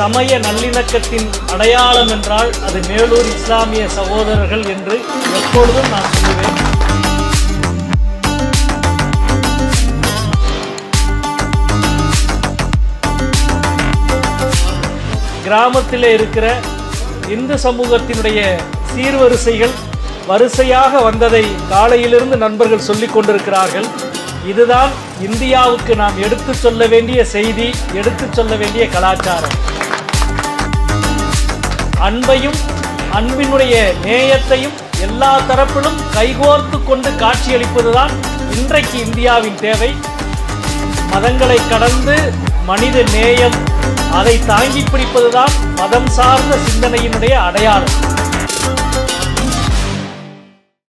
சமய நல்லிணக்கத்தின் அடையாளம் என்றால் அது மேலூர் இஸ்லாமிய சகோதரர்கள் என்று எப்பொழுதும் நான் சொல்லுவேன். கிராமத்திலே இருக்கிற இந்து சமூகத்தினுடைய சீர்வரிசைகள் வரிசையாக வந்ததை காலையிலிருந்து நண்பர்கள் சொல்லிக் கொண்டிருக்கிறார்கள். இதுதான் இந்தியாவுக்கு நாம் எடுத்துச் சொல்ல வேண்டிய செய்தி, எடுத்துச் சொல்ல வேண்டிய கலாச்சாரம். அன்பையும் அன்பினுடைய நேயத்தையும் எல்லா தரப்பிலும் கைகோர்த்து கொண்டு காட்சியளிப்பதுதான் இன்றைக்கு இந்தியாவின் தேவை. மதங்களை கடந்து மனித நேயம், அதை தாங்கி பிடிப்பதுதான் மதம் சார்ந்த சிந்தனையினுடைய அடையாளம்.